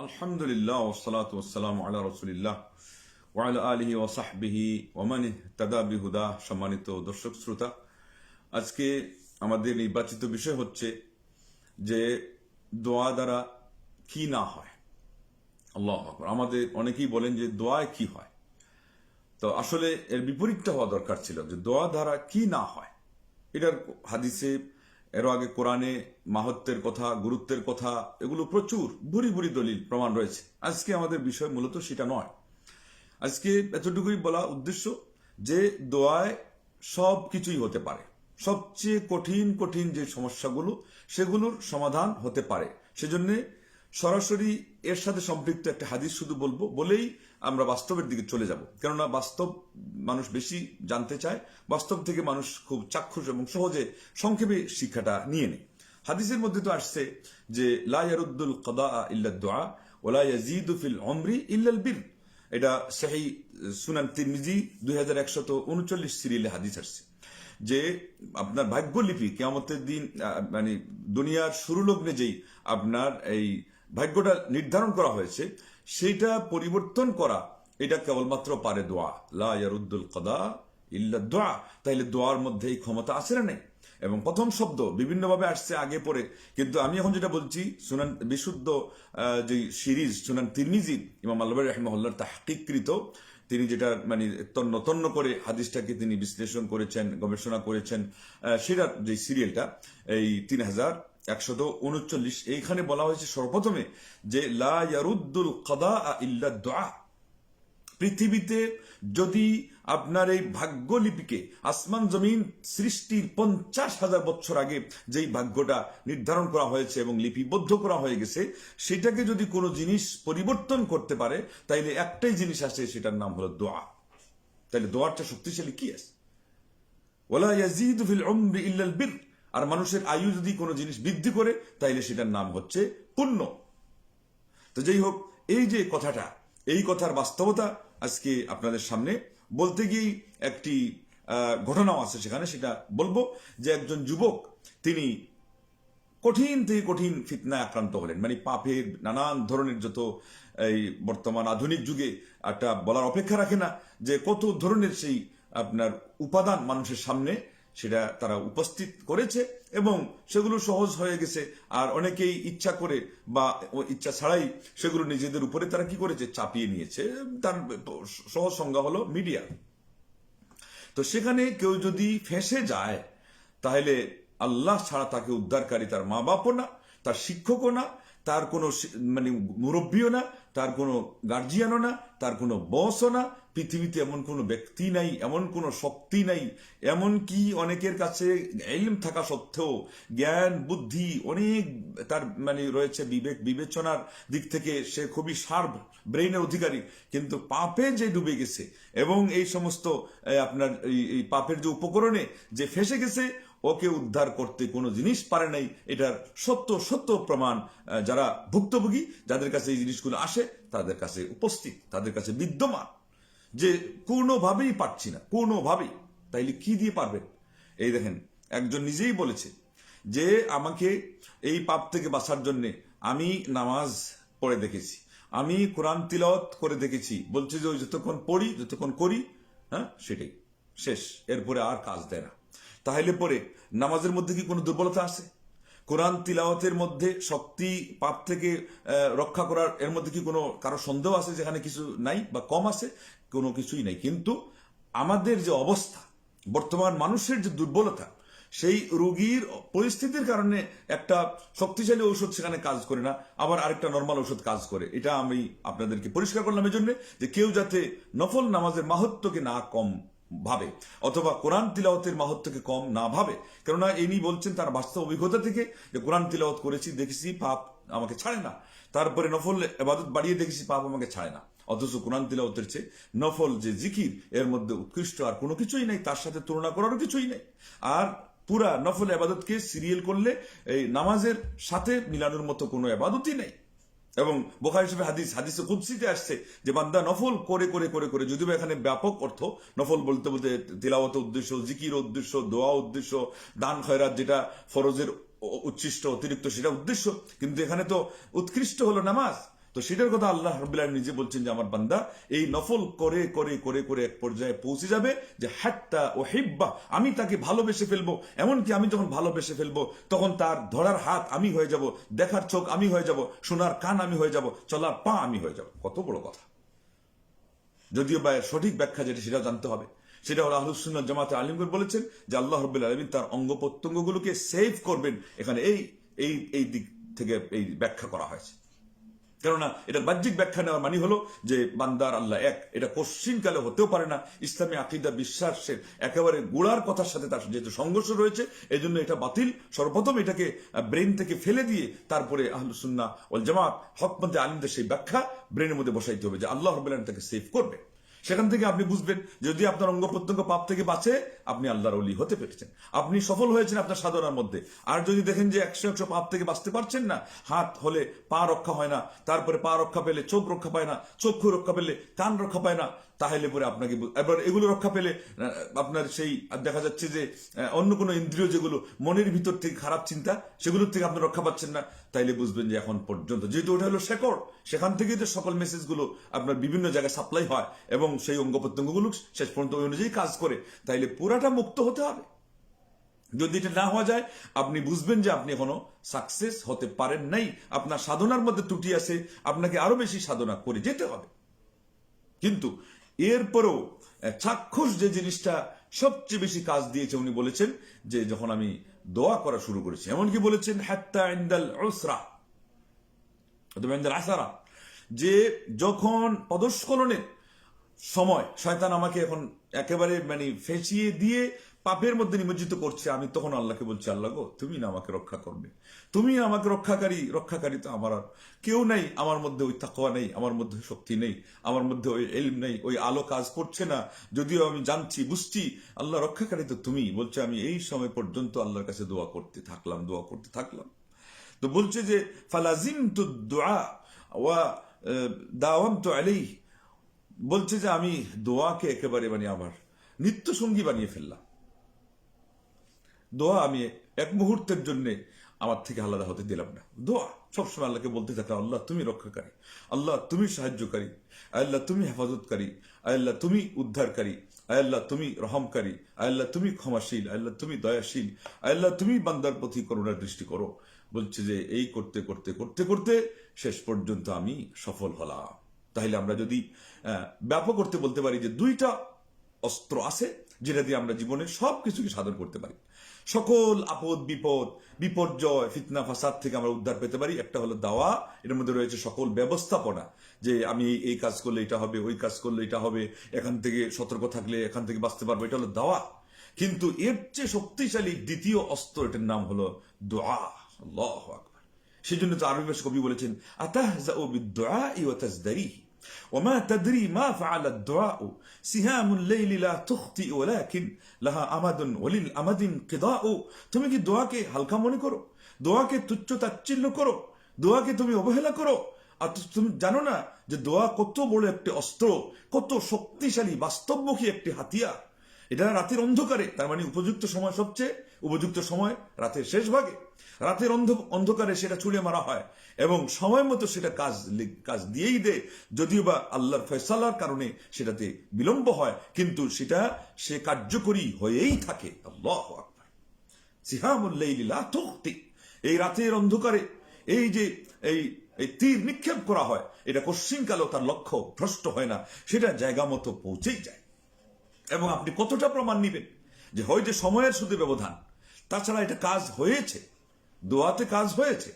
আলহামদুলিল্লাহ ওয়াসসালাতু ওয়াসসালামু আলা রাসূলিল্লাহ ওয়া আলা আলিহি ওয়া সাহবিহি ওয়া মান ইহতাদা বিহুদা। সম্মানিত দর্শক শ্রোতা, আজকে আমাদের নির্বাচিত বিষয় হচ্ছে যে দোয়া দ্বারা কি না হয়। আল্লাহু আকবার। আমাদের অনেকেই বলেন যে দোয়ায় কি হয়, তো আসলে এর বিপরীতটা হওয়া দরকার ছিল, যে দোয়া দ্বারা কি না হয়। এটার হাদিসে, এর আগে কোরআনে মাহাত্ম্যের কথা, গুরুত্বের কথা, এগুলো প্রচুর ভুরি ভুরি দলিল প্রমাণ রয়েছে। আজকে আমাদের বিষয় মূলত সেটা নয়। আজকে এতটুকুই বলা উদ্দেশ্য যে দোয়ায় সব কিছুই হতে পারে। সবচেয়ে কঠিন কঠিন যে সমস্যাগুলো, সেগুলোর সমাধান হতে পারে। সেজন্য সরাসরি এর সাথে সম্পৃক্ত একটা হাদিস শুধু বলবো, বলেই আমরা বাস্তবের দিকে চলে যাব। কেননা বাস্তব মানুষ বেশি জানতে চায়, বাস্তব থেকে মানুষ খুব চাক্ষুষ এবং সহজে সংক্ষেপে শিক্ষাটা নিয়ে নেয়। হাদিসের মধ্যে তো আসছে যে লা ইয়ারুদ্দুল কাদা ইল্লা দুআ ওয়া লা ইয়াজিদু ফিল উমরি ইল্লাল বির। এটা সহিহ সুনান তিরমিজি 2139 সিরিয়ালে হাদিস আসছে যে আপনার ভাগ্যলিপি কিয়ামতের দিন, মানে দুনিয়ার শুরু লগ্নে যেই আপনার এই ভাগ্যটা নির্ধারণ করা হয়েছে, সেটা পরিবর্তন করা এটা কেবলমাত্র পারে দোয়া। লা ইয়ারুদ্দুল কাদা ইল্লা দোয়া। তাইলে দোয়ার মধ্যে এই ক্ষমতা আছে না নেই? এবং প্রথম শব্দ বিভিন্নভাবে আসছে আগে পরে, কিন্তু আমি এখন যেটা বলছি সুনান বিশুদ্ধ যে সিরিজ সুনান তিরমিজি, ইমাম আল্লাহী রাহিমাহুল্লাহর তাহকিককৃত, তিনি যেটা মানে তন্ন তন্ন করে হাদিসটাকে তিনি বিশ্লেষণ করেছেন, গবেষণা করেছেন, সেটার যে সিরিয়ালটা এই 3139, এইখানে বলা হয়েছে সর্বপ্রথমে যে লা ইয়ারুদ্দুল কাদা ইল্লা দুআ। পৃথিবীতে যদি আপনার এই ভাগ্যলিপিকে, আসমান জমিন সৃষ্টির 50,000 বছর আগে যেই ভাগ্যটা নির্ধারণ করা হয়েছে এবং লিপিবদ্ধ করা হয়ে গেছে, সেটাকে যদি কোনো জিনিস পরিবর্তন করতে পারে, তাইলে একটাই জিনিস আসে, সেটার নাম হলো দোয়া। তাইলে দোয়ারটা শক্তিশালী কি আছে? ওয়ালা ইয়াজিদু ফিল উমরি ইল্লাল বির। আর মানুষের আয়ু যদি কোনো জিনিস বৃদ্ধি করে, তাইলে সেটার নাম হচ্ছে পুণ্য। তো যাই হোক, এই যে কথাটা, এই কথার বাস্তবতা আজকে আপনাদের সামনে বলতে গিয়েই একটি ঘটনাও আছে সেখানে, সেটা বলবো। যে একজন যুবক, তিনি কঠিন থেকে কঠিন ফিতনায় আক্রান্ত হলেন। মানে পাপের নানান ধরনের যত এই বর্তমান আধুনিক যুগে একটা বলার অপেক্ষা রাখে না যে কত ধরনের সেই আপনার উপাদান মানুষের সামনে সেটা তারা উপস্থিত করেছে, এবং সেগুলো সহজ হয়ে গেছে। আর অনেকেই ইচ্ছা করে বা ইচ্ছা ছাড়াই সেগুলো নিজেদের উপরে তারা কি করেছে, চাপিয়ে নিয়েছে। তার সহজ সংজ্ঞা হলো মিডিয়া। তো সেখানে কেউ যদি ফেঁসে যায়, তাহলে আল্লাহ ছাড়া তাকে উদ্ধারকারী তার মা বাপও না, তার শিক্ষকও না, তার কোনো মানে মুরব্বীও না, তার কোনো গার্জিয়ানও না, তার কোনো বসও না। পৃথিবীতে এমন কোনো ব্যক্তি নাই, এমন কোনো শক্তি নাই, এমন কি অনেকের কাছে ইলম থাকা সত্ত্বেও, জ্ঞান বুদ্ধি অনেক তার মানে রয়েছে, বিবেক বিবেচনার দিক থেকে সে খুবই শার্প ব্রেইনের অধিকারী, কিন্তু পাপে যে ডুবে গেছে এবং এই সমস্ত আপনার এই পাপের যে উপকরণে যে ফেসে গেছে, ওকে উদ্ধার করতে কোনো জিনিস পারে নাই। এটার সত্য সত্য প্রমাণ যারা ভুক্তভোগী, যাদের কাছে এই জিনিসগুলো আসে, তাদের কাছে উপস্থিত, তাদের কাছে বিদ্যমান, যে কোনোভাবেই পারছি না, কোনোভাবেই। তাইলে কি দিয়ে পারবেন? এই দেখেন, একজন নিজেই বলেছে যে আমাকে এই পাপ থেকে বাঁচার জন্য আমি নামাজ পড়ে দেখেছি, আমি কোরআন তিলাওয়াত করে দেখেছি। বলছে যে ওই যতক্ষণ পড়ি, যতক্ষণ করি, হ্যাঁ, সেটাই শেষ, এরপরে আর কাজ দেয় না। তাহলে পরে নামাজের মধ্যে কি কোনো দুর্বলতা আছে? কোরআন তিলাওয়াতের মধ্যে শক্তি, পাপ থেকে রক্ষা করার এর মধ্যে কি কোনো কারো সন্দেহ আছে যেখানে কিছু নাই বা কম আছে? কোনো কিছুই নাই। কিন্তু আমাদের যে অবস্থা, বর্তমান মানুষের যে দুর্বলতা, সেই রোগীর পরিস্থিতির কারণে একটা শক্তিশালী ঔষধ সেখানে কাজ করে না, আবার আরেকটা নর্মাল ঔষধ কাজ করে। এটা আমি আপনাদেরকে পরিষ্কার করলাম এই জন্য যে কেউ যাতে নফল নামাজের মাহাত্ম্যকে না কম ভাবে, অথবা কোরআন তিলাওয়াতের মাহাত্ম্যকে কম না ভাবে। কেননা ইনি বলছেন তার বাস্তব অভিজ্ঞতা থেকে যে কোরআন তিলাওয়াত করেছি, দেখেছি পাপ আমাকে ছাড়ে না, তারপরে নফল ইবাদত বাড়িয়ে দেখেছি, পাপ আমাকে ছাড়ে না। অথচ কোরআন তিলাওয়াতের চেয়ে নফল যে জিকির, এর মধ্যে উৎকৃষ্ট আর কোনো কিছুই নেই, তার সাথে তুলনা করারও কিছুই নেই। আর পুরা নফল ইবাদতকে সিরিয়াল করলে এই নামাজের সাথে মিলানোর মতো কোনো ইবাদতই নেই। এবং বুখারী শরীফে হাদিসে কুদসিতে আসছে যে বান্দা নফল করে করে করে করে, যদিও এখানে ব্যাপক অর্থ, নফল বলতে বলতে তিলাওয়াত উদ্দেশ্য, জিকির উদ্দেশ্য, দোয়া উদ্দেশ্য, দান খয়রাত যেটা ফরজের উচ্ছিষ্ট অতিরিক্ত সেটা উদ্দেশ্য, কিন্তু এখানে তো উৎকৃষ্ট হলো নামাজ। তো সেটার কথা আল্লাহ রাব্বুল আলামিন নিজে বলছেন যে আমার বান্দা এই নফল করে করে করে করে এক পর্যায়ে পৌঁছে যাবে যে হাত্তা ওহিব্বা, আমি তাকে ভালোবেসে ফেলবো। এমনকি আমি যখন ভালোবেসে ফেলবো তখন তার ধরার হাত আমি হয়ে যাব, দেখার চোখ আমি হয়ে যাব, শোনার কান আমি হয়ে যাব, চলার পা আমি হয়ে যাব। কত বড় কথা! যদিও বা সঠিক ব্যাখ্যা যেটা সেটাও জানতে হবে। সেটা হলো আহলুস সুন্নাহ জামাতে আলিমগণ বলেছেন যে আল্লাহ রাব্বুল আলামিন তার অঙ্গ প্রত্যঙ্গগুলোকে সেভ করবেন। এখানে এই এই এই দিক থেকে এই ব্যাখ্যা করা হয়েছে। কেননা এটা বাহ্যিক ব্যাখ্যা নেওয়ার মানে হলো যে বান্দার আল্লাহ এক, এটা কোশ্চিনকালে হতেও পারে না। ইসলামী আকীদা বিশ্বাসের একেবারে গোড়ার কথার সাথে তার যেহেতু সংঘর্ষ রয়েছে, এই জন্য এটা বাতিল। সর্বপ্রথম এটাকে ব্রেন থেকে ফেলে দিয়ে তারপরে আহলুস সুন্নাহ ওয়াল জামাত হকপন্থী আলিমদের সেই ব্যাখ্যা ব্রেনের মধ্যে বসাইতে হবে যে আল্লাহ রাব্বুল আলামিন তাকে সেভ করবে। সেখান থেকে আপনি বুঝবেন যদি আপনার অঙ্গ প্রত্যঙ্গ পাপ থেকে বাঁচে, আপনি আল্লাহর ওলি হতে পেরেছেন, আপনি সফল হয়েছেন আপনার সাধনার মধ্যে। আর যদি দেখেন যে 100 পাপ থেকে বাঁচতে পারছেন না, হাত হলে পা রক্ষা হয় না, তারপরে পা রক্ষা পেলে চোখ রক্ষা পায় না, চক্ষু রক্ষা পেলে কান রক্ষা পায় না, তাহলে পরে আপনাকে এবার এগুলো রক্ষা পেলে আপনার সেই দেখা যাচ্ছে যে অন্য কোনো ইন্দ্রিয় যেগুলো মনের ভিতর থেকে খারাপ চিন্তা, সেগুলোর থেকে আপনি রক্ষা পাচ্ছেন না, তাইলে বুঝবেন যে এখন পর্যন্ত যেহেতু ওটা হলো শেকড়, সেখান থেকে যে সকল মেসেজগুলো আপনার বিভিন্ন জায়গায় সাপ্লাই হয় এবং সেই অঙ্গ প্রত্যঙ্গগুলো শেষ পর্যন্ত ওই অনুযায়ী কাজ করে, তাইলে পুরাটা মুক্ত হতে হবে। যদি এটা না হওয়া যায়, আপনি বুঝবেন যে আপনি এখনো সাকসেস হতে পারেন নাই, আপনার সাধনার মধ্যে ত্রুটি আছে, আপনাকে আরো বেশি সাধনা করে যেতে হবে। কিন্তু এরপরও চাক্ষুষ যে জিনিসটা সবচেয়ে বেশি কাজ দিয়েছে, উনি বলেছেন যে যখন আমি দোয়া করা শুরু করেছি, এমনকি বলেছেন হাত্তা ইনদাল উসরা অথবা ইনদাল আসারা, যে যখন পদস্খলনের সময় শয়তান আমাকে এখন একেবারে মানে ফেঁচিয়ে দিয়ে পাপের মধ্যে নিমজ্জিত করছে, আমি তখন আল্লাহকে বলছি, আল্লাহ গো, তুমি না আমাকে রক্ষা করবে, তুমি আমাকে রক্ষাকারী তো আমার আর কেউ নাই। আমার মধ্যে ওই তাকওয়া নেই, আমার মধ্যে শক্তি নেই, আমার মধ্যে ওই ইলম নেই, ওই আলো কাজ করছে না, যদিও আমি জানছি বুঝছি আল্লাহ রক্ষাকারী তো তুমি। বলছে আমি এই সময় পর্যন্ত আল্লাহর কাছে দোয়া করতে থাকলাম। তো বলছে যে ফালাজিমতু দুআ ওয়া দাওয়ামতু আলাইহি, বলছে যে আমি দোয়াকে একেবারে মানে আমার নিত্য সঙ্গী বানিয়ে ফেললাম। দোয়া আমি এক মুহূর্তের জন্য আমার থেকে আলাদা হতে দিলাম না। দোয়া সবসময় আল্লাহকে বলতে থাকলাম, আল্লাহ তুমি রক্ষাকারী, আল্লাহ তুমি সাহায্যকারী, আল্লাহ তুমি হেফাজতকারী, আল্লাহ তুমি উদ্ধারকারী, আল্লাহ তুমি রহমকারী, আল্লাহ তুমি ক্ষমাশীল, আল্লাহ তুমি দয়াশীল, আল্লাহ তুমি বান্দার প্রতি করুণার দৃষ্টি করো। বলছে যে এই করতে করতে করতে করতে শেষ পর্যন্ত আমি সফল হলাম। তাহলে আমরা যদি ব্যাপক করতে বলতে পারি যে দুইটা অস্ত্র আছে যেটা দিয়ে আমরা জীবনে সবকিছুকে সাধন করতে পারি, সকল আপদ বিপদ বিপর্যয় ফিতনা ফাসাদ থেকে আমরা উদ্ধার পেতে পারি। একটা হলো দাওয়া, এর মধ্যে রয়েছে সকল ব্যবস্থাপনা, যে আমি এই কাজ করলে এটা হবে, ওই কাজ করলে এটা হবে, এখান থেকে সতর্ক থাকলে এখান থেকে বাঁচতে পারবো, এটা হলো দাওয়া। কিন্তু এর চেয়ে শক্তিশালী দ্বিতীয় অস্ত্র, এটার নাম হলো দোয়া। আল্লাহু আকবার। সেই জন্য তো আরবি ভাষা কবি বলেছেন আতাহজাউ বিদ-দুআই ওয়া তাজদারিহি وما تدري ما فعل الدعاء سهام الليل لا تخطئ ولكن لها أمد وللأمد انقضاء। তুমি কি দোয়াকে হালকা মনে করো, দোয়াকে তুচ্ছ তাচ্ছিল্য করো, দোয়াকে তুমি অবহেলা করো, আর তুমি জানো না যে দোয়া কত বড় একটি অস্ত্র, কত শক্তিশালী বাস্তবমুখী একটি হাতিয়ার। এটা রাতের অন্ধকারে, তার মানে উপযুক্ত সময়, সবচেয়ে উপযুক্ত সময় রাতের শেষ ভাগে, রাতের অন্ধকারে সেটা ছুড়ে মারা হয় এবং সময় মতো সেটা কাজ দিয়েই দেয়। যদিও বা আল্লাহর ফয়সালার কারণে সেটাতে বিলম্ব হয়, কিন্তু সেটা সে কার্যকরী হয়েই থাকে। আল্লাহু আকবার। সিহামুল লাইলি লা তুখতি, এই রাতের অন্ধকারে এই যে এই তীর নিক্ষেপ করা হয়, এটা কোশ্চিনকালেও তার লক্ষ্য ভ্রষ্ট হয় না, সেটা জায়গা মতো পৌঁছেই যায়। এবং আপনি কতটা প্রমাণ নিবেন যে হয়তো সময়ের শুধু ব্যবধান, তাছাড়া এটা কাজ হয়েছে, দোয়াতে কাজ হয়েছে,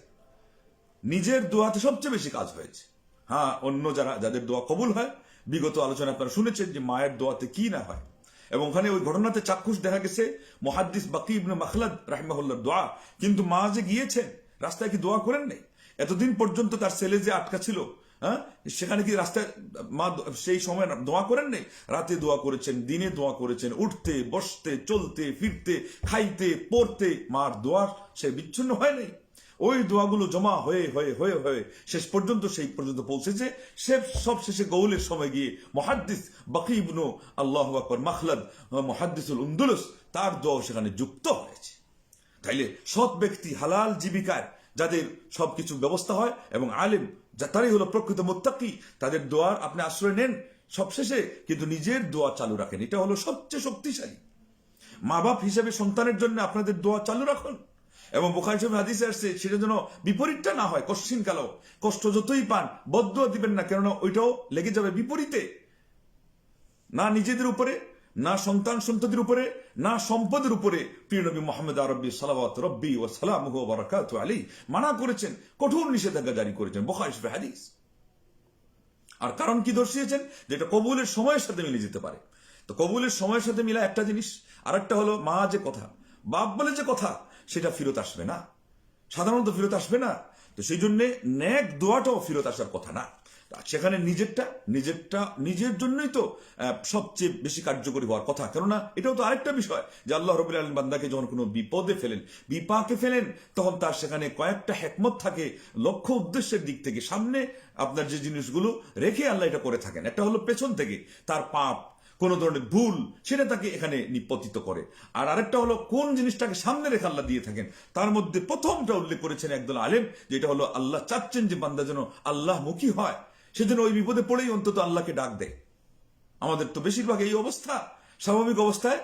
নিজের দোয়াতে সবচেয়ে বেশি কাজ হয়েছে। হ্যাঁ, অন্য যাদের দোয়া কবুল হয়, বিগত আলোচনা আপনারা শুনেছেন যে মায়ের দোয়াতে কি না হয়, এবং ওখানে ওই ঘটনাতে চাক্ষুষ দেখা গেছে মুহাদ্দিস বাকি ইবনে মাখলাদ রাহিমাহুল্লাহর দোয়া। কিন্তু মা যে গিয়েছেন, রাস্তায় কি দোয়া করেন নাই? এতদিন পর্যন্ত তার ছেলে যে আটকা ছিল, হ্যাঁ, সেখানে কি রাস্তায় মা সেই সময় দোয়া করেন নাই? রাতে দোয়া করেছেন, দিনে দোয়া করেছেন, উঠতে বসতে চলতে ফিরতে খাইতে পড়তে মার দোয়া সে বিচ্ছিন্ন হয় নাই। ওই দোয়াগুলো জমা হয়ে হয়ে হয়ে হয়ে শেষ পর্যন্ত সেই পর্যন্ত পৌঁছেছে। সে সব শেষে গৌলের সময় গিয়ে মুহাদ্দিস বাকি ইবনু আল্লাহু আকবার মাখলাদ মুহাদ্দিসুল আন্দলুস, তার দোয়া সেখানে যুক্ত হয়েছে। তাইলে সৎ ব্যক্তি হালাল জীবিকায় যাদের সবকিছু ব্যবস্থা হয় এবং আলেম তারাই হলো প্রকৃত মুত্তাকি। তাদের দোয়ার আপনি আশ্রয় নেন সবশেষে, কিন্তু নিজের দোয়া চালু রাখেন। এটা হলো সবচেয়ে শক্তিশালী। মা বাপ হিসেবে সন্তানের জন্য আপনাদের দোয়া চালু রাখুন। এবং বুখারী শরীফে হাদিসে আসছে সেটা যেন বিপরীতটা না হয়। কশ্চিন কালো কষ্ট যতই পান বদদুয়া দিবেন না, কেননা ওইটাও লেগে যাবে বিপরীতে, না নিজেদের উপরে, না সন্তান সন্ততির উপরে, না সম্পদের উপরে। প্রিয় নবী মুহাম্মদ আরবি সালাওয়াত রব্বি ওয়া সালামুহু ওয়া বারাকাতুহু আলাইহি মানা করেছেন, কঠোর নিষেধাজ্ঞা জারি করেছেন, বুখারী শরীফে হাদিস। আর কারণ কি দর্শিয়েছেন? যেটা কবুলের সময়ের সাথে মিলে যেতে পারে। তো কবুলের সময়ের সাথে মিলা একটা জিনিস, আর একটা হলো মা যে কথা, বাপ বলে যে কথা, সেটা ফিরত আসবে না, সাধারণত ফিরত আসবে না। তো সেই জন্য নেক দোয়াটাও ফিরত আসার কথা না। সেখানে নিজের জন্যই তো সবচেয়ে বেশি কার্যকরী হওয়ার কথা। কেননা এটাও তো আরেকটা বিষয় যে আল্লাহ রাব্বুল আলামিন বান্দাকে যখন কোনো বিপদে ফেলেন, বিপাকে ফেলেন, তখন তার সেখানে কয়েকটা হিকমত থাকে, লক্ষ্য উদ্দেশ্যের দিক থেকে সামনে আপনার যে জিনিসগুলো রেখে আল্লাহ এটা করে থাকেন। একটা হলো পেছন থেকে তার পাপ, কোন ধরনের ভুল, সেটা তাকে এখানে নিপতিত করে। আর আরেকটা হলো কোন জিনিসটাকে সামনে রেখে আল্লাহ দিয়ে থাকেন। তার মধ্যে প্রথমটা উল্লেখ করেছেন একদল আলেম, যেটা হলো আল্লাহ চাচ্ছেন যে বান্দা যেন আল্লাহমুখী হয়, সেজন্য ওই বিপদে পড়েই অন্তত আল্লাহকে ডাক দেয়। আমাদের তো বেশিরভাগ এই অবস্থা, স্বাভাবিক অবস্থায়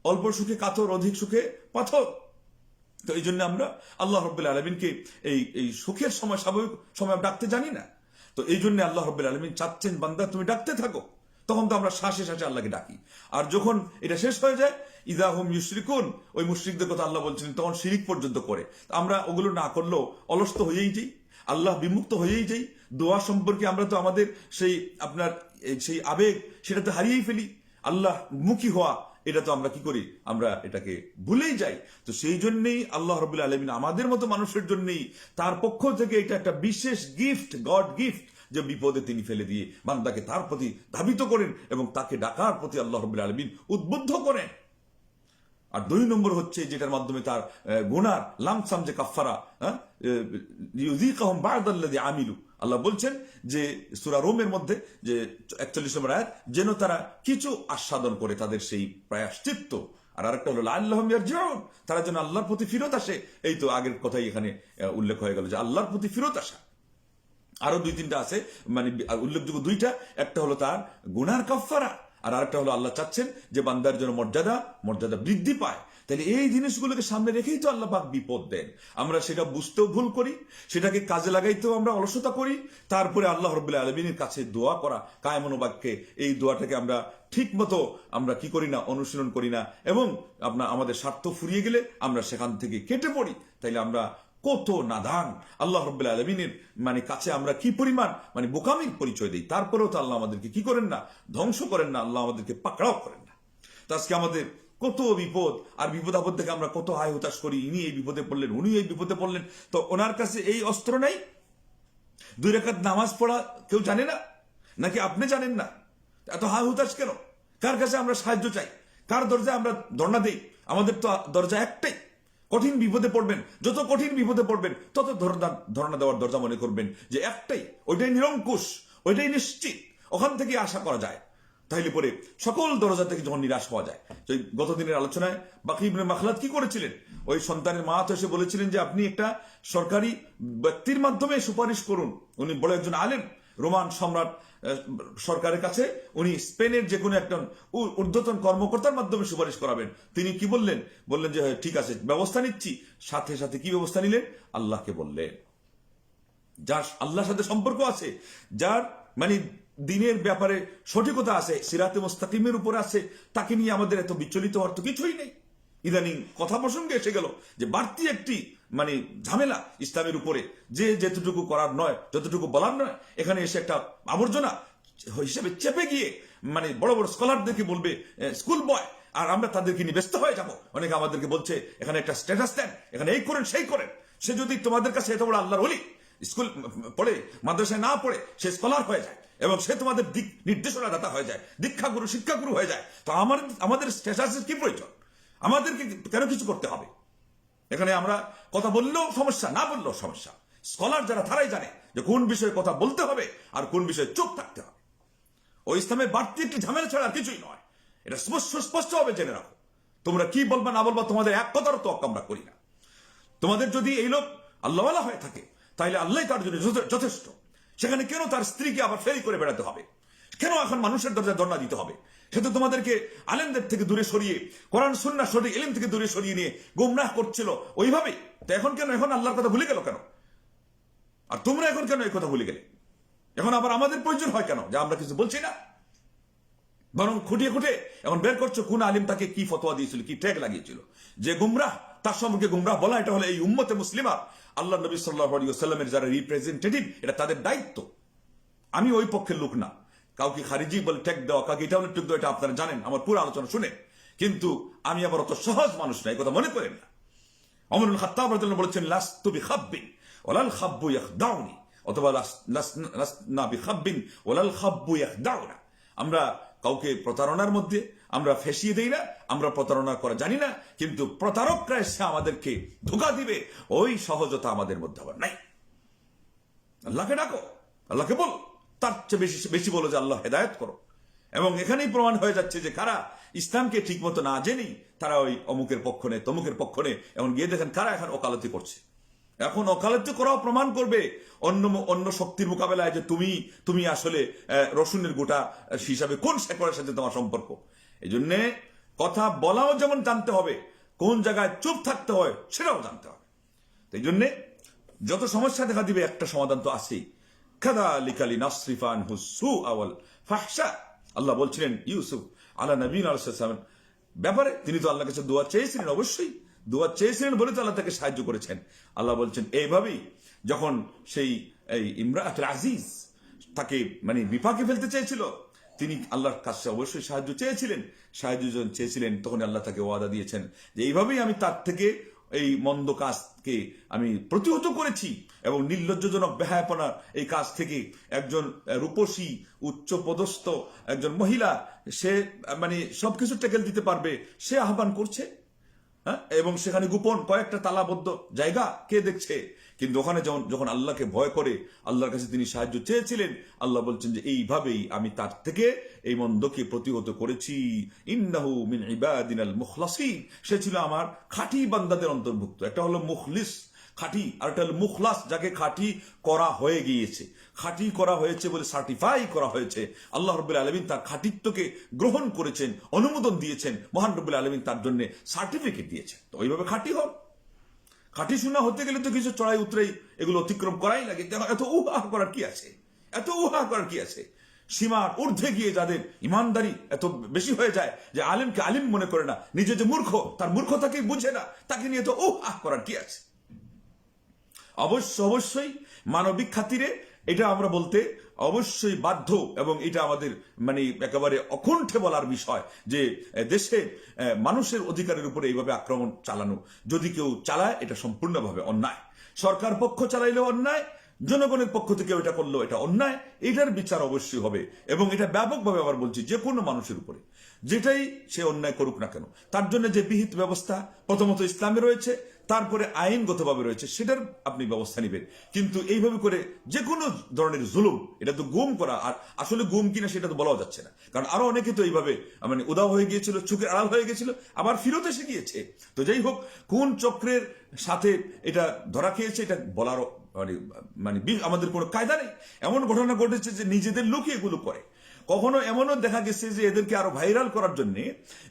অল্প সুখে কাতর, অধিক সুখে পাথর। তো এই জন্য আমরা আল্লাহ রাব্বুল আলামিনকে এই সুখের সময়, স্বাভাবিক সময় ডাকতে জানি না। তো এই জন্য আল্লাহ রাব্বুল আলামিন চাচ্ছেন বান্দা তুমি ডাকতে থাকো। তখন তো আমরা শ্বাসে শ্বাসে আল্লাহকে ডাকি। আর যখন এটা শেষ হয়ে যায়, ইদা হুম ইউশরিকুন, ওই মুশরিকদের কথা আল্লাহ বলছেন, তখন শিরিক পর্যন্ত করে। আমরা ওগুলো না করলেও অলস্ত হয়েই যাই, আল্লাহ বিমুক্ত হয়েই যাই। দোয়া সম্পর্কে আমরা তো আমাদের সেই আবেগ সেটা তো হারিয়েই ফেলি। আল্লাহ মুখী হওয়া, এটা তো আমরা কি করি, আমরা এটাকে ভুলেই যাই। তো সেই জন্যই আল্লাহ রাব্বুল আলামিন আমাদের মতো মানুষের জন্যই তার পক্ষ থেকে এটা একটা বিশেষ গিফট, গড গিফট, যে বিপদে তিনি ফেলে দিয়ে বান্দাকে তার প্রতি ধাবিত করেন এবং তাকে ডাকার প্রতি আল্লাহ রাব্বুল আলামিন উদ্বুদ্ধ করেন। আর 2 নম্বর হচ্ছে যেটার মাধ্যমে তার গুনার লামসাম যে কাফারা, ইউযিকাহুম বা'দাল্লাযী আমিলু, আল্লাহ বলছেন যে সূরা রোমের মধ্যে যে 41 নম্বর আয়াত, যেন তারা কিছু আস্বাদন করে তাদের সেই প্রায়শ্চিত্ত। আর আরেকটা হলো লাআল্লাহুম ইয়ারজিউন, তারা যেন আল্লাহর প্রতি ফিরত আসে। এই তো আগের কথাই এখানে উল্লেখ হয়ে গেল যে আল্লাহর প্রতি ফিরত আসা। আরো 2-3টা আছে, মানে উল্লেখযোগ্য 2টা। একটা হলো তার গুনার কাফারা, আর আরেকটা হলো আল্লাহ চাচ্ছেন যে বান্দার জন্য মর্যাদা বৃদ্ধি পায়। তাহলে এই জিনিসগুলোকে সামনে রেখেই তো আল্লাহ পাক বিপদ দেন। আমরা সেটা বুঝতেও ভুল করি, সেটাকে কাজে লাগাইতেও আমরা অলসতা করি। তারপরে আল্লাহ রাব্বুল আলামিনের কাছে দোয়া করা কায়মন বাক্যে, এই দোয়াটাকে আমরা ঠিক মতো আমরা কি করি না, অনুশীলন করি না। এবং আমাদের স্বার্থ ফুরিয়ে গেলে আমরা সেখান থেকে কেটে পড়ি। তাইলে আমরা কত নাদান, আল্লাহ রাব্বুল আলামিনের কাছে আমরা কি পরিমাণ বোকামির পরিচয় দিই। তারপরেও তো আল্লাহ আমাদেরকে কি করেন না, ধ্বংস করেন না, আল্লাহ আমাদেরকে পাকড়াও করেন না। তো আজকে আমাদের কত বিপদ, আর বিপদ আপদ থেকে আমরা কত হায় হতাশ করি, ইনি এই বিপদে পড়লেন, উনি এই বিপদে পড়লেন। তো ওনার কাছে এই অস্ত্র নাই? 2 রাকাত নামাজ পড়া কেউ জানে না? নাকি আপনি জানেন না? এত হায় হতাশ কেন? কার কাছে আমরা সাহায্য চাই? কার দরজায় আমরা ধর্ণা দেই? আমাদের তো দরজা একটাই। কঠিন বিপদে পড়বেন, যত কঠিন বিপদে পড়বেন তত ধর্ণা দেওয়ার দরজা মনে করবেন যে একটাই, ওইটাই নিরঙ্কুশ, ওইটাই নিশ্চিত, ওখান থেকে আশা করা যায়। তাইলে পরে সকল দরজা থেকে যখন নিরাশ পাওয়া যায়। গত দিনের আলোচনায় বাকী ইবনে মাখলাদ কি করেছিলেন? ওই সন্তানের মা তো এসে বলেছিলেন যে আপনি একটা সরকারি ব্যক্তির মাধ্যমে সুপারিশ করুন। উনি বড় একজন আলেম, রোমান সম্রাট সরকারের কাছে উনি স্পেনের যে কোনো একটা ঊর্ধ্বতন কর্মকর্তার মাধ্যমে সুপারিশ করাবেন। তিনি কি বললেন? বললেন যে ঠিক আছে, ব্যবস্থা নিচ্ছি। সাথে সাথে কি ব্যবস্থা নিলেন? আল্লাহকে বললেন। যার আল্লাহর সাথে সম্পর্ক আছে, যার দিনের ব্যাপারে সঠিকতা আছে, সিরাতে মুস্তাকিমের উপর আছে, তাকে নিয়ে আমাদের এত বিচলিত হওয়ার তো কিছুই নেই। ইদানিং কথা প্রসঙ্গে এসে গেল যে বাড়তি একটি ঝামেলা ইসলামের উপরে, যে যেতটুকু করার নয়, যতটুকু বলার নয়, এখানে এসে একটা আবর্জনা হিসেবে চেপে গিয়ে বড় বড় স্কলারদেরকে বলবে স্কুল বয়, আর আমরা তাদেরকে নিয়ে ব্যস্ত হয়ে যাব। অনেকে আমাদেরকে বলছে এখানে একটা স্ট্যাটাস দেন, এখানে এই করেন সেই করেন। সে যদি তোমাদের কাছে এত বড় আল্লাহর ওলি, স্কুল পড়ে মাদ্রাসায় না পড়ে সে স্কলার হয়ে যায় এবং সে তোমাদের দিক নির্দেশনা দাতা হয়ে যায়, দীক্ষাগুরু শিক্ষাগুরু হয়ে যায়, তো আমাদের স্ট্যাটাসের কি প্রয়োজন? আমাদেরকে কেন কিছু করতে হবে? এখানে আমরা কথা বললেও সমস্যা, না বললেও সমস্যা। স্কলার যারা তারাই জানে যে কোন বিষয়ে কথা বলতে হবে আর কোন বিষয়ে চুপ থাকতে হবে। ও ইসলামে বাড়তি একটি ঝামেলা ছাড়া কিছুই নয়। এটা স্পষ্ট ভাবে জেনে রাখো। তোমরা কি বলবা না বলবা, তোমাদের এক কথার তো আমরা করি না। তোমাদের যদি এই লোক আল্লাহওয়ালা হয়ে থাকে, তাহলে আল্লাহ তার জন্য যথেষ্ট। সেখানে কেন তার স্ত্রীকে আবার ফেরি করে বেড়াতে হবে? কেন এখন মানুষের দরজায় ধর্ণা দিতে হবে? সে তো তোমাদেরকে আলেমদের থেকে দূরে সরিয়ে, কোরআন সুন্নাহ সঠিক ইলম থেকে দূরে সরিয়ে নিয়ে গুমরাহ করছিল ওইভাবেই। তো এখন কেন, এখন আল্লাহর কথা ভুলে গেল কেন? আর তোমরা এখন কেন এই কথা ভুলে গেলে? এখন আবার আমাদের প্রয়োজন হয় কেন যে আমরা কিছু বলছি না? বরং খুঁটিয়ে খুঁটে এখন বের করছো কোন আলিম তাকে কি ফতোয়া দিয়েছিল, কি ট্যাগ লাগিয়েছিল। যে গুমরাহ, তার সম্পর্কে গুমরাহ বলা, এটা হলো এই উম্মতে মুসলিমা, আল্লাহ নবী সাল্লাল্লাহু আলাইহি ওয়াসাল্লামের যারা রিপ্রেজেন্টেটিভ, এটা তাদের দায়িত্ব। আমি ওই পক্ষের লোক না, কাউকে খারিজি বলে ট্যাগ দেওয়া, কাউকে এটা বলে ট্যাগ দেওয়া, এটা আপনারা জানেন আমার পুরো আলোচনা শুনে। কিন্তু আমি আবার অত সহজ মানুষ না, এই কথা মনে করেন না। ওমর ইবনে খাত্তাব রাদিয়াল্লাহু আনহু বলেছেন, লাস্তু বিখাব্বিন ওয়ালাল খাব্বু ইয়াখদাউনি, অথবা লাসনা বিখাব্বিন ওয়ালাল খাব্বু ইয়াখদাউনা। আমরা কাউকে প্রতারণার মধ্যে আমরা ফেসিয়ে দেই না, আমরা প্রতারণা করা জানি না, কিন্তু প্রতারকরা এসে আমাদেরকে ধোঁকা দিবে, ওই সহজতা আমাদের মধ্যে আবার নাই। আল্লাহকে ডাকো, আল্লাহকে বলো, তার চেয়ে বেশি বেশি বলো যে আল্লাহ হেদায়েত করো। এবং এখানেই প্রমাণ হয়ে যাচ্ছে যে কারা ইসলামকে ঠিক মতো না জেনেই তারা ওই অমুকের পক্ষ নেই, তমুকের পক্ষ নেই। এখন গিয়ে দেখেন কারা এখন ওকালতি করছে। এখন ওকালতি করাও প্রমাণ করবে অন্য শক্তির মোকাবেলায় যে তুমি আসলে রসুনের গোটা হিসাবে কোন শেকড়ের সাথে তোমার সম্পর্ক। এই জন্যে কথা বলাও যেমন জানতে হবে, কোন জায়গায় চুপ থাকতে হয় সেটাও জানতে হবে। এই জন্যে যত সমস্যা দেখা দিবে একটা সমাধান তো আছেই। কাযালিকা লিনাসরিফা আনহু সুআ ওয়াল ফাহশা। আল্লাহ বলছিলেন ইউসুফ আলা নবীনা আলাইহিস সালাম ব্যাপারে, তিনি তো আল্লাহর কাছে দোয়া চেয়েছিলেন, অবশ্যই দোয়া চেয়েছিলেন বলে তো আল্লাহ তাকে সাহায্য করেছেন। আল্লাহ বলছেন এইভাবেই যখন সেই ইমরাতুল আজিজ তাকে মানে বিপাকে ফেলতে চেয়েছিল, তিনি আল্লাহর কাছে অবশ্যই সাহায্য চেয়েছিলেন। সাহায্য যখন চেয়েছিলেন তখন আল্লাহ তাকে ওয়াদা দিয়েছেন যে এইভাবেই আমি তার থেকে এই মন্দ কাজকে আমি প্রতিহত করেছি, এবং নির্লজ্জজনক বেহায়াপনা এই কাজ থেকে একজন রূপসী উচ্চ পদস্থ একজন মহিলা, সে মানে সবকিছু টেকেল দিতে পারবে, সে আহ্বান করছে। হ্যাঁ, এবং সেখানে গোপন কয়েকটা তালাবদ্ধ জায়গা কে দেখছে, কিন্তু ওখানে যখন আল্লাহকে ভয় করে আল্লাহর কাছে তিনি সাহায্য চেয়েছিলেন, আল্লাহ বলছেন যে এইভাবেই আমি তার থেকে এই মন্দকে প্রতিহত করেছি। ইন্নাহু মিন ইবাদিনাল মুখলাসিন, সে ছিল আমার খাঁটি বান্দাদের অন্তর্ভুক্ত। একটা হলো মুখলিস খাঁটি, আর একটা হলো মুখলাস, যাকে খাঁটি করা হয়ে গিয়েছে। খাঁটি করা হয়েছে বলে সার্টিফাই করা হয়েছে। আল্লাহ রাব্বুল আলামিন তার খাঁটিত্বকে গ্রহণ করেছেন, অনুমোদন দিয়েছেন, মহান রব্বুল আলামিন তার জন্য সার্টিফিকেট দিয়েছেন। তো ওইভাবে খাঁটি হন। খাঁটি শোনা হতে গেলে তো কিছু চড়াই উতরাই এগুলো অতিক্রম করাই লাগে। এত উহা করার কি আছে? এত উহা করার কি আছে? সীমার ঊর্ধ্বে গিয়ে যাদের ইমানদারি এত বেশি হয়ে যায় যে আলিমকে আলিম মনে করে না, নিজে যে মূর্খ তার মূর্খতাকেই বুঝে না, তাকে নিয়ে তো উহা করার কি আছে? অবশ্যই মানবিক খাতিরে এটা আমরা বলতে অবশ্যই বাধ্য, এবং এটা আমাদের মানে একেবারে অকুণ্ঠে বলার বিষয় যে দেশে মানুষের অধিকারের উপরে এইভাবে আক্রমণ চালানো যদি কেউ চালায়, এটা সম্পূর্ণভাবে অন্যায়। সরকার পক্ষ চালাইলেও অন্যায়, জনগণের পক্ষ থেকে এটা করলেও এটা অন্যায়। এটার বিচার অবশ্যই হবে, এবং এটা ব্যাপকভাবে আবার বলছি যে কোনো মানুষের উপরে যেটাই সে অন্যায় করুক না কেন, তার জন্য যে বিহিত ব্যবস্থা প্রথমত ইসলামে রয়েছে, তারপরে আইনগতভাবে রয়েছে, সেটার আপনি ব্যবস্থা নেবেন। কিন্তু এইভাবে করে যে কোনো ধরনের জুলুম, এটা তো গুম করা, আর আসলে গুম কিনা সেটা তো বলাও যাচ্ছে না, কারণ আরো অনেকে তো এইভাবে মানে উদাও হয়ে গিয়েছিল, চোখের আড়াল হয়ে গিয়েছিল, আবার ফিরত এসে গিয়েছে। তো যাই হোক, কোন চক্রের সাথে এটা ধরা খেয়েছে এটা বলারও মানে আমাদের কোনো কায়দা নেই। এমন ঘটনা ঘটেছে যে নিজেদের লোকই এগুলো করে। কখনো এমনও দেখা গেছে যে এদেরকে আরো ভাইরাল করার জন্য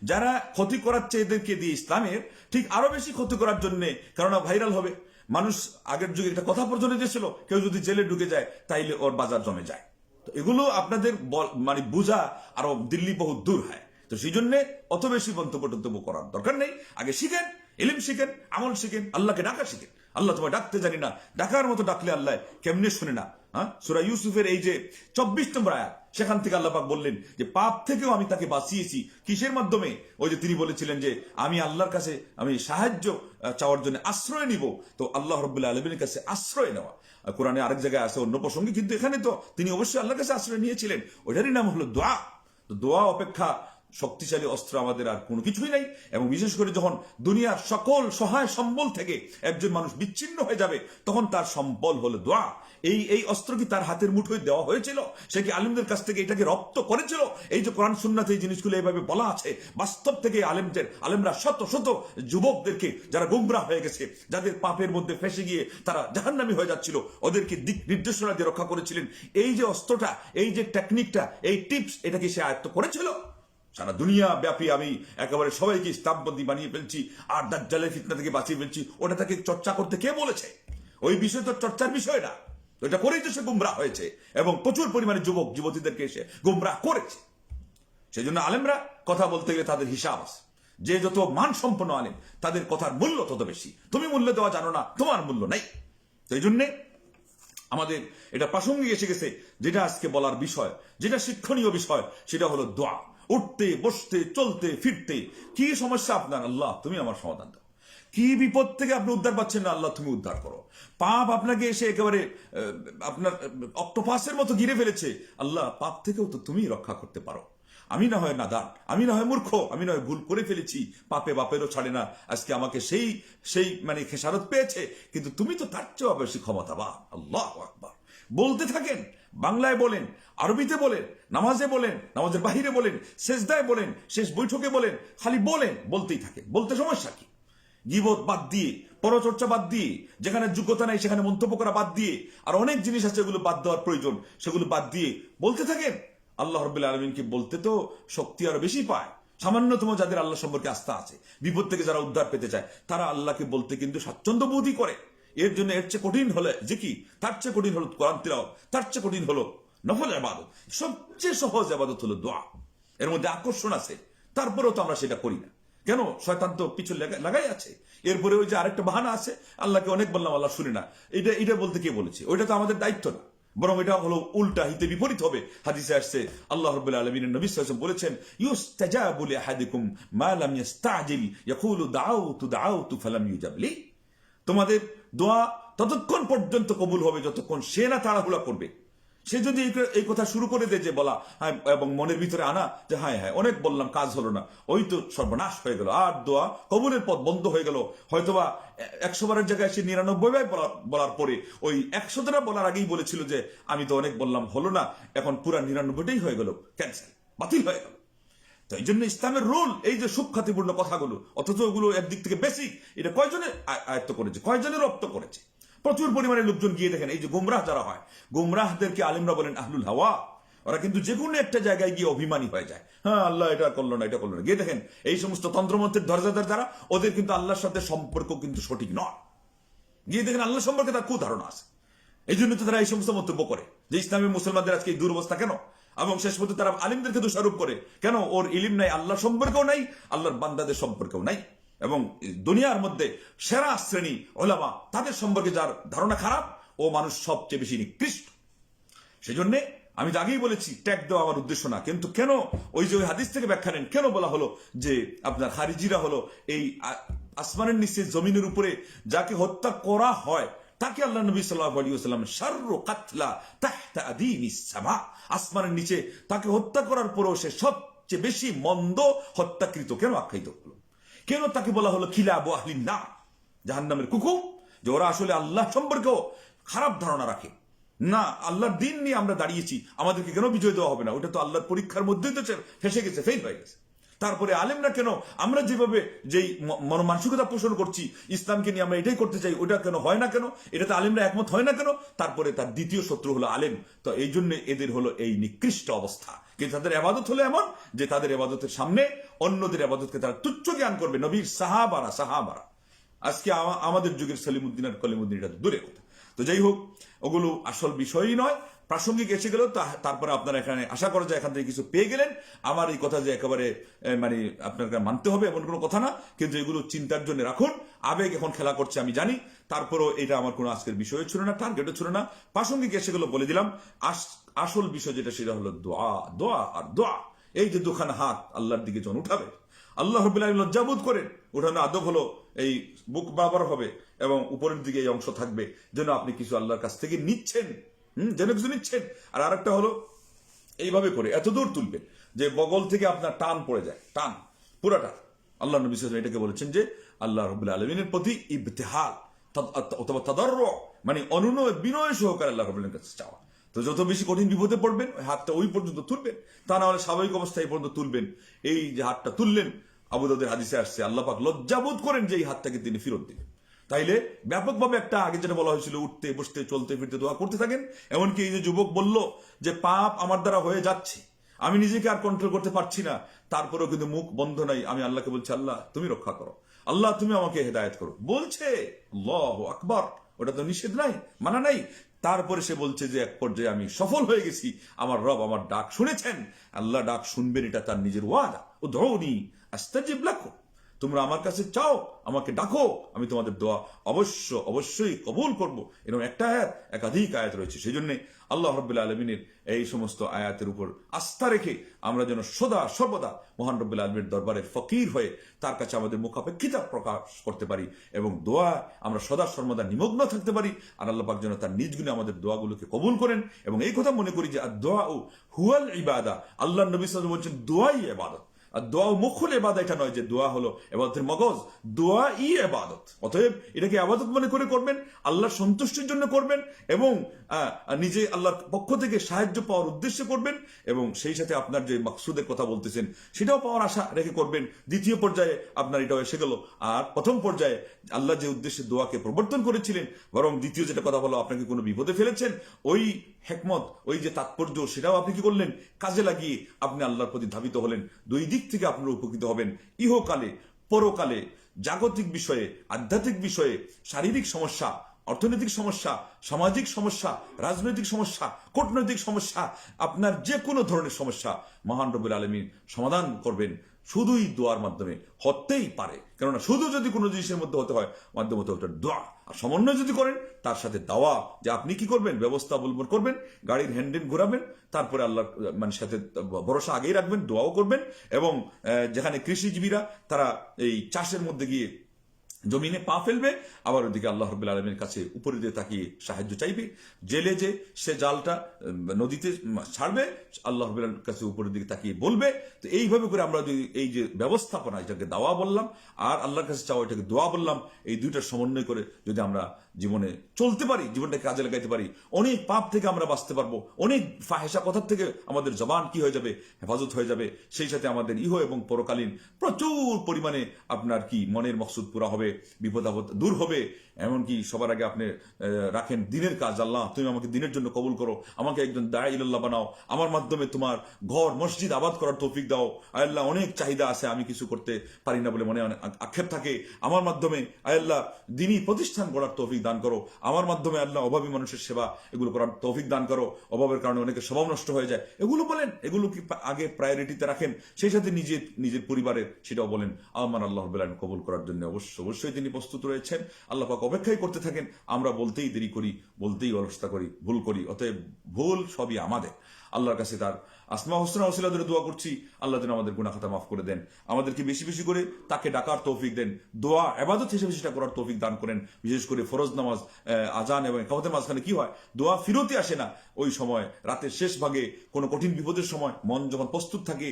যারা ক্ষতি করাচ্ছে এদেরকে দিয়ে ইসলামের, ঠিক আরো বেশি ক্ষতি করার জন্য, কারণ ভাইরাল হবে। মানুষ আগের যুগে একটা কথা পর্যন্ত দিয়েছিল, কেউ যদি জেলে ঢুকে যায় তাইলে ওর বাজার জমে যায়। তো এগুলো আপনাদের মানে বোঝা আরো দিল্লি বহু দূর হয়। তো সেই জন্য অত বেশি মন্তব্য করার দরকার নেই। আগে শিখেন, ইলম শিখেন, আমল শিখেন, আল্লাহকে ডাকা শিখেন। আল্লাহ তোমায় ডাকতে জানি না, ডাকার মতো ডাকলে আল্লাহ কেমনে শুনে না? হ্যাঁ, সূরা ইউসুফের এই যে 24 নম্বর আয়াত, সেখান থেকে আল্লাহ পাক বললেন যে পাপ থেকেও আমি তাকে বাঁচিয়েছি। কিসের মাধ্যমে? ওই যে তিনি বলেছিলেন যে আমি আল্লাহর কাছে আমি সাহায্য চাওয়ার জন্য আশ্রয় নিব। তো আল্লাহ রাব্বুল আলামিনের কাছে আশ্রয় নেওয়া কোরআনে আরেক জায়গায় আছে অন্য প্রসঙ্গে, কিন্তু এখানে তো তিনি অবশ্যই আল্লাহর কাছে আশ্রয় নিয়েছিলেন। ওইটারই নাম হলো দোয়া। তো দোয়া অপেক্ষা শক্তিশালী অস্ত্র আমাদের আর কোনো কিছুই নাই। এবং বিশেষ করে যখন দুনিয়ার সকল সহায় সম্বল থেকে একজন মানুষ বিচ্ছিন্ন হয়ে যাবে, তখন তার সম্বল হলো দোয়া। এই অস্ত্র কি তার হাতের মুঠোয় দেওয়া হয়েছিল? সে কি আলেমদের কাছ থেকে এটাকে রপ্ত করেছিল? এই যে কোরআন সুন্নাতে এই জিনিসগুলো এইভাবে বলা আছে, বাস্তব থেকে আলেমরা শত শত যুবকদেরকে যারা গুমরাহ হয়ে গেছে, যাদের পাপের মধ্যে ফেসে গিয়ে তারা জাহান্নামী হয়ে যাচ্ছিল, ওদেরকে দিক নির্দেশনা দিয়ে রক্ষা করেছিলেন। এই যে অস্ত্রটা, এই যে টেকনিকটা, এই টিপস, এটা কি সে আয়ত্ত করেছিল? সারা দুনিয়া ব্যাপী আমি একেবারে সবাইকে ইসলামবন্দী বানিয়ে ফেলছি আর দাজ্জালের ফিতনা থেকে বাঁচিয়ে ফেলছি, ওটা তাকে চর্চা করতে কে বলেছে? ওই বিষয় তো চর্চার বিষয় না। এটা করেই তো সে গুমরাহ হয়েছে এবং প্রচুর পরিমাণে যুবক যুবতীদেরকে সে গুমরাহ করেছে। সেই জন্য আলেমরা কথা বলতে গেলে তাদের হিসাব আছে। যে যত মান সম্পন্ন আলেম, তাদের কথার মূল্য তত বেশি। তুমি মূল্য দেওয়া জানো না, তোমার মূল্য নাই। সেই জন্যে আমাদের এটা প্রাসঙ্গিক এসে গেছে, যেটা আজকে বলার বিষয়, যেটা শিক্ষণীয় বিষয়, সেটা হলো দোয়া। উঠতে বসতে চলতে ফিরতে কি সমস্যা আপনার, আল্লাহ তুমি আমার সমাধান দাও। কি বিপদ থেকে আপনি উদ্ধার পাচ্ছেন না, আল্লাহ তুমি উদ্ধার করো। পাপ আপনাকে এসে একেবারে আপনার অক্টোপাসের মতো ঘিরে ফেলেছে, আল্লাহ পাপ থেকেও তো তুমি রক্ষা করতে পারো। আমি না হয় নাদান, আমি না হয় মূর্খ, আমি না হয় ভুল করে ফেলেছি, পাপে বাপেরও ছাড়ে না, আজকে আমাকে সেই মানে খেসারত পেয়েছে, কিন্তু তুমি তো তার চেয়েও বেশি ক্ষমতাবান। আল্লাহু আকবার বলতে থাকেন, বাংলায় বলেন, আরবিতে বলেন, নামাজে বলেন, নামাজের বাহিরে বলেন, সেজদায় বলেন, শেষ বৈঠকে বলেন, খালি বলেন, বলতেই থাকেন। বলতে সমস্যা কি? গীবত বাদ দিয়ে, পরচর্চা বাদ দিয়ে, যেখানে যোগ্যতা নাই সেখানে মন্তব্য করা বাদ দিয়ে, আর অনেক জিনিস আছে যেগুলো বাদ দেওয়ার প্রয়োজন, সেগুলো বাদ দিয়ে বলতে থাকেন। আল্লাহ রাব্বুল আলামিনকে বলতে তো শক্তি আরো বেশি পায়। সামান্যতম যাদের আল্লাহ সম্পর্কে আস্থা আছে, বিপদ থেকে যারা উদ্ধার পেতে চায়, তারা আল্লাহকে বলতে কিন্তু স্বাচ্ছন্দ্য বোধই করে। এর জন্য এর চেয়ে কঠিন হলে জিকির, তার চেয়ে কঠিন হলো কোরআন তিলাওয়াত, তার চেয়ে কঠিন হলো নফল ইবাদত, সবচেয়ে সহজ ইবাদত হলো দোয়া। এর মধ্যে আকর্ষণ আছে, তারপরেও তো আমরা সেটা করি না কেন? শয়তান তো পিছু লাগাই আছে। এরপরে ওই যে আরেকটা বাহানা আছে, আল্লাহকে অনেক বললাম আল্লাহ শুনে না, এটা বলতে কে বলেছে? ওইটা তো আমাদের দায়িত্ব না, বরং এটা হলো উল্টা, হিতে বিপরীত হবে। হাদিসে আসছে আল্লাহ রাব্বুল আলামিনের নবী সাল্লাল্লাহু আলাইহি ওয়াসাল্লাম বলেছেন, ইউস্তাজাবু লিআহাদিকুম মা লাম ইস্তাজিল ইয়াকুলু দাআউতু ফালাম ইউজাব লি। তোমাদের দোয়া ততক্ষণ পর্যন্ত কবুল হবে যতক্ষণ সে না তাড়াহুড়া করবে। সে যদি এই কথা শুরু করে দেয় যে বলা, হ্যাঁ, এবং মনের ভিতরে আনা যে হ্যাঁ হ্যাঁ অনেক বললাম কাজ হলো না, ওই তো সর্বনাশ হয়ে গেল, আর দোয়া কবুলের পথ বন্ধ হয়ে গেল। হয়তোবা 100 বারের জায়গায় সে 99 বার বলার পরে ওই 100টা বলার আগেই বলেছিল যে আমি তো অনেক বললাম হলো না, এখন পুরা 99টাই হয়ে গেল ক্যান্সেল, বাতিল হয়ে গেল। তো এই জন্য ইসলামের রুল, এই যে সুখ্যাতিপূর্ণ কথাগুলো, অথচ ওগুলো একদিক থেকে বেসিক, এটা কয়জনে আয়ত্ত করেছে, কয়জনে রপ্ত করেছে? প্রচুর পরিমাণে লোকজন গিয়ে দেখেন, এই যে গুমরাহ যারা হয়, গুমরাহদেরকে আলিমরা বলেন আহলুল হাওয়া। ওরা কিন্তু যে কোনো একটা জায়গায় গিয়ে অভিমানী হয়ে যায়, হ্যাঁ আল্লাহ এটা করলো না, এটা করলো না। গিয়ে দেখেন এই সমস্ত তন্ত্রমন্ত্রের দরজাদার যারা, ওদের কিন্তু আল্লাহর সাথে সম্পর্ক কিন্তু সঠিক নয়। গিয়ে দেখেন আল্লাহ সম্পর্কে তার কুধারণা আছে। এই জন্য তো তারা এই সমস্ত মন্তব্য করে যে ইসলামী মুসলমানদের আজকে এই দুরবস্থা কেন, এবং শেষ পর্যন্ত তারা আলিমদেরকে দোষারোপ করে, কেন ওর ইলিম নাই, আল্লাহ সম্পর্কেও নাই, আল্লাহর বান্দাদের সম্পর্কেও নাই। এবং দুনিয়ার মধ্যে সেরা শ্রেণী ওলামা, তাদের সম্পর্কে যার ধারণা খারাপ, ও মানুষ সবচেয়ে বেশি নিকৃষ্ট। সেজন্য আমি তো আগেই বলেছি, ট্যাগ দেওয়া আমার উদ্দেশ্য না, কিন্তু কেন ওই যে ওই হাদিস থেকে ব্যাখ্যা নেন, কেন বলা হলো যে আপনার খারিজিরা হলো এই আসমানের নিচে জমিনের উপরে যাকে হত্যা করা হয় তাকে আল্লাহ নবী সাল্লাল্লাহু আলাইহি ওয়াসাল্লাম শাররু কাতলা তাহতা আদিমিস সামা, আসমানের নিচে তাকে হত্যা করার পরেও সে সবচেয়ে বেশি মন্দ হত্যাকৃত কেন আখ্যায়িত হলো? কেন তাকে বলা হলো খিলাবু আহলিন নার, জাহান্নামের কুকুর? যে ওরা আসলে আল্লাহ সম্পর্কেও খারাপ ধারণা রাখে না। আল্লাহর দিন নিয়ে আমরা দাঁড়িয়েছি, আমাদেরকে কেন বিজয় দেওয়া হবে না? ওটা তো আল্লাহর পরীক্ষার মধ্যেই তো ফেসে গেছে, ফেল হয়ে গেছে। তারপরে আলেমরা কেন, আমরা যেভাবে যেই মানসিকতা পোষণ করছি ইসলামকে নিয়ে, আমরা এটাই করতে চাই, ওটা কেন হয় না? কেন এটাতে আলেমরা একমত হয় না কেন? তারপরে তার দ্বিতীয় শত্রু হলো আলেম। তো এই জন্য এদের হলো এই নিকৃষ্ট অবস্থা। কিন্তু তাদের আবাদত হলো এমন যে তাদের আবাদতের সামনে অন্যদের আবাদতকে তারা তুচ্ছ জ্ঞান করবে। নবীর সাহাবারা আজকে আমাদের যুগের সলিমুদ্দিন আর কলিমুদ্দিন, এটা দূরে কথা। তো যাই হোক, ওগুলো আসল বিষয়ই নয়, প্রাসঙ্গিক এসে গেল। তারপরে আপনারা এখানে আশা করা যায় এখান থেকে কিছু পেয়ে গেলেন। আমার এই কথা যে একেবারে মানে আপনাকে মানতে হবে এমন কোনো কথা না, কিন্তু এগুলো চিন্তার জন্য রাখুন। আবেগ এখন খেলা করছে আমি জানি, তারপরেও এটা আমার কোনো আজকের বিষয় ছিল না, টার্গেটও ছিল না। প্রাসঙ্গিক এসে গেল বলে দিলাম। আসল বিষয় যেটা, সেটা হলো দোয়া, দোয়া আর দোয়া। এই যে দুখানা হাত আল্লাহর দিকে যখন উঠাবে, আল্লাহ রাব্বুল আলামিন লজ্জাবোধ করেন। উঠানো আদব হলো এই বুক বরাবর হবে এবং উপরের দিকে এই অংশ থাকবে, যেন আপনি কিছু আল্লাহর কাছ থেকে নিচ্ছেন, যেন কিছু নিচ্ছেন। আর আরেকটা হলো এইভাবে করে এত দূর তুলবেন যে বগল থেকে আপনার টান পড়ে যায়, টান পুরাটা। আল্লাহ নবী সাল্লাল্লাহু আলাইহি ওয়াসাল্লাম এটাকে বলেছেন যে আল্লাহ রাব্বুল আলামিনের প্রতি ইবতিহাল অথবা তাদাররু, মানে অনুনয় বিনয় সহকারে আল্লাহ রাব্বুল আলামিনের কাছে চাওয়া। তো যত বেশি কঠিন বিপদে পড়বেন ওই হাতটা ওই পর্যন্ত তুলবেন, তা না হলে স্বাভাবিক অবস্থায় এই পর্যন্ত তুলবেন। এই যে হাতটা তুললেন, আবু দাউদের হাদিসে আসছে আল্লাহ পাক লজ্জাবোধ করেন যে এই হাতটাকে তিনি ফেরত দিবেন। তাইলে ব্যাপকভাবে একটা আগে যেটা বলা হয়েছিল উঠতে বসতে চলতে ফিরতে দোয়া করতে থাকেন। এমনকি এই যে যুবক বলল যে পাপ আমার দ্বারা হয়ে যাচ্ছে, আমি নিজেকে আর কন্ট্রোল করতে পারছি না, তারপরেও কিন্তু মুখ বন্ধ নাই, আমি আল্লাহকে বলছি আল্লাহ তুমি রক্ষা করো, আল্লাহ তুমি আমাকে হেদায়েত করো, বলছে আল্লাহু আকবার। ওটা তো নিষেধ নাই, মানা নাই। তারপরে সে বলছে যে এক পর্যায়ে আমি সফল হয়ে গেছি, আমার রব আমার ডাক শুনেছেন। আল্লাহ ডাক শুনবেন, এটা তার নিজের ওয়াদা। উদউনি আস্তাজিব লাকুম, তোমরা আমার কাছে চাও, আমাকে ডাকো, আমি তোমাদের দোয়া অবশ্যই কবুল করব। এরকম একটা আয়াত, একাধিক আয়াত রয়েছে। সেই জন্য আল্লাহ রাব্বুল আলামিনের এই সমস্ত আয়াতের উপর আস্থা রেখে আমরা যেন সদা সর্বদা মহান রাব্বুল আলামিনের দরবারে ফকির হয়ে তার কাছে আমাদের মুখাপেক্ষিতা প্রকাশ করতে পারি এবং দোয়া আমরা সদা সর্বদা নিমগ্ন থাকতে পারি। আর আল্লাহ পাক যেন তার নিজ গুণে আমাদের দোয়াগুলোকে কবুল করেন। এবং এই কথা মনে করি যে দোয়া ও হুয়াল ইবাদা, আল্লাহ নবী সাল্লাল্লাহু আলাইহি ওয়াসাল্লাম বলছেন দোয়াই ইবাদত। আর দোয়া মুখুল এবাদত এটা নয় যে দোয়া হলো এবাদতের মগজ, দোয়া ই এবাদত। অতএব এটাকে আবাদত মনে করে করবেন, আল্লাহর সন্তুষ্টির জন্য করবেন এবং নিজে আল্লাহর পক্ষ থেকে সাহায্য পাওয়ার উদ্দেশ্যে করবেন এবং সেই সাথে আপনার যে মাকসুদের কথা বলতেছেন সেটাও পাওয়ার আশা রেখে করবেন। দ্বিতীয় পর্যায়ে আপনার এটাও এসে গেল। আর প্রথম পর্যায়ে আল্লাহ যে উদ্দেশ্যে দোয়াকে প্রবর্তন করেছিলেন, বরং দ্বিতীয় যেটা কথা বলো আপনাকে কোনো বিপদে ফেলেছেন, ওই হেকমত, ওই যে তাৎপর্য, সেটাও আপনি কি করলেন, কাজে লাগিয়ে আপনি আল্লাহর প্রতি ধাবিত হলেন। দুই দিক থেকে আপনারা উপকৃত হবেন, ইহকালে পরকালে, জাগতিক বিষয়ে, আধ্যাত্মিক বিষয়ে, শারীরিক সমস্যা, অর্থনৈতিক সমস্যা, সামাজিক সমস্যা, রাজনৈতিক সমস্যা, কূটনৈতিক সমস্যা, আপনার যে কোনো ধরনের সমস্যা মহান রব্বুল আলামিন সমাধান করবেন শুধুই দোয়ার মাধ্যমে। হতেই পারে, কেননা শুধু যদি কোনো জিনিসের মধ্যে হতে হয়, মাধ্যম হতে হতে দোয়া। আর সমন্বয় যদি করেন তার সাথে দাওয়া, যে আপনি কি করবেন, ব্যবস্থা অবলম্বন করবেন, গাড়ির হ্যান্ডেল ঘোরাবেন, তারপরে আল্লাহর মানে সাথে ভরসা আগেই রাখবেন, দোয়াও করবেন। এবং যেখানে কৃষিজীবীরা তারা এই চাষের মধ্যে গিয়ে জমিনে পা ফেলবে, আবার ওদিকে আল্লাহ রাব্বুল আলামিনের কাছে উপরে দিয়ে তাকিয়ে সাহায্য চাইবে। জেলে যে সে জালটা নদীতে ছাড়বে, আল্লাহ রাব্বুল আলামিনের কাছে উপরের দিকে তাকিয়ে বলবে। তো এইভাবে করে আমরা যদি এই যে ব্যবস্থাপনা, এটাকে দাওয়া বললাম, আর আল্লাহর কাছে চাওয়া এটাকে দোয়া বললাম, এই দুইটার সমন্বয় করে যদি আমরা জীবনে চলতে পারি, জীবনটাকে কাজে লাগাইতে পারি, অনেক পাপ থেকে আমরা বাঁচতে পারবো, অনেক ফাহেসা কথার থেকে আমাদের জবান কি হয়ে যাবে, হেফাজত হয়ে যাবে। সেই সাথে আমাদের ইহ এবং পরকালীন প্রচুর পরিমাণে আপনার কি মনের মকসুদ পুরা হবে, বিপদ আপদ দূর হবে। এমনকি সবার আগে আপনি রাখেন দিনের কাজ, আল্লাহ তুমি আমাকে দিনের জন্য কবুল করো, আমাকে একজন দাঈ ইলাল্লাহ বানাও, আমার মাধ্যমে তোমার ঘর মসজিদ আবাদ করার তৌফিক দাও। আল্লাহ অনেক চাহিদা আছে, আমি কিছু করতে পারি না বলে মনে অনেক আক্ষেপ থাকে, আমার মাধ্যমে আল্লাহ দিনী প্রতিষ্ঠান গড়ার তৌফিক দান করো, আমার মাধ্যমে আল্লাহ অভাবী মানুষের সেবা এগুলো করার তৌফিক দান করো, অভাবের কারণে অনেকের স্বভাব নষ্ট হয়ে যায়, এগুলো বলেন, এগুলো কি আগে প্রায়োরিটিতে রাখেন। সেই সাথে নিজের পরিবারের সেটাও বলেন। আমার আল্লাহ রাব্বুল আলামিন কবুল করার জন্য অবশ্যই তিনি প্রস্তুত রয়েছেন। আল্লাহ পাক অপেক্ষাই করতে থাকেন। আমরা বলতেই দেরি করি, বলতেই অলসতা করি, ভুল করি। অতএব ভুল সবই আমাদের। আল্লাহর কাছে তার আসমা হোসনা ওসিলা ধরে দোয়া করছি, আল্লাহ যেন আমাদের গুনাহ খাতা মাফ করে দেন, আমাদেরকে বেশি বেশি করে তাকে ডাকার তৌফিক দেন, দোয়া ইবাদত হিসেবে সেটা করার তৌফিক দান করেন। বিশেষ করে ফরজ নামাজ, আজান এবং ইকামতের মাঝখানে কি হয়, দোয়া ফিরতি আসে না। ওই সময় রাতের শেষ ভাগে কোনো কঠিন বিপদের সময় মন যখন প্রস্তুত থাকে,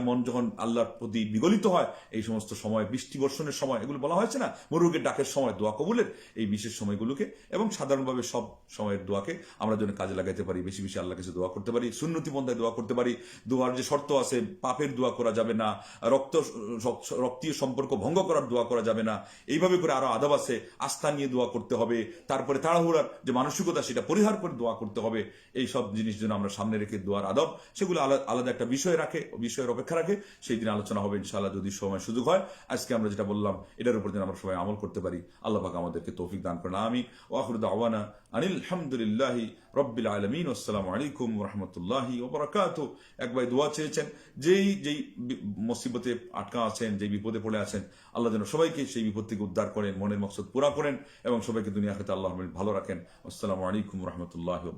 মন যখন আল্লাহর প্রতি বিগলিত হয়, এই সমস্ত সময়, বৃষ্টি বর্ষণের সময়, এগুলো বলা হয়েছে না মুরুগের ডাকের সময়, দোয়া কবুলের এই বিশেষ সময়গুলোকে এবং সাধারণভাবে সব সময়ের দোয়াকে আমরা যেন কাজে লাগাইতে পারি, বেশি বেশি আল্লাহ কাছে দোয়া করতে পারি, সুন্নতি পন্থায় দোয়া করতে পারি। দোয়ার যে শর্ত আছে, পাপের দোয়া করা যাবে না, রক্তীয় সম্পর্ক ভঙ্গ করার দোয়া করা যাবে না, এইভাবে করে আরো আদব আছে, আস্থা নিয়ে দোয়া করতে হবে, তারপরে তাড়াহুড়ার যে মানসিকতা সেটা পরিহার করে দোয়া করতে হবে। এই সব জিনিস যেন আমরা সামনে রেখে দোয়ার আদব সেগুলো আলাদা একটা বিষয়ের অপেক্ষা রাখে, সেই দিন আলোচনা হবে ইনশাআল্লাহ যদি সময় সুযোগ হয়। আজকে আমরা যেটা বললাম এটার উপর যেন আমরা সবাই আমল করতে পারি। আল্লাহ পাক আমাদেরকে তৌফিক দান করেন, আমিন। ওয়া আখিরু দাওয়ানা আনিল হামদুলিল্লাহি রাব্বিল আলামিন। আসসালামু আলাইকুম ওয়া রাহমাতুল্লাহি ওয়া বারাকাতুহু। এক ভাই দোয়া চেয়েছেন, যেই মুসিবতে আটকা আছেন, যেই বিপদে পড়ে আছেন, আল্লাহ যেন সবাইকে সেই বিপদ থেকে উদ্ধার করেন, মনের মকসদ পুরা করেন এবং সবাইকে দুনিয়া আখিরাতে আল্লাহ ভালো রাখেন। আসসালামু আলাইকুম ওয়া রাহমাতুল্লাহি ওয়া বারাকাতুহু।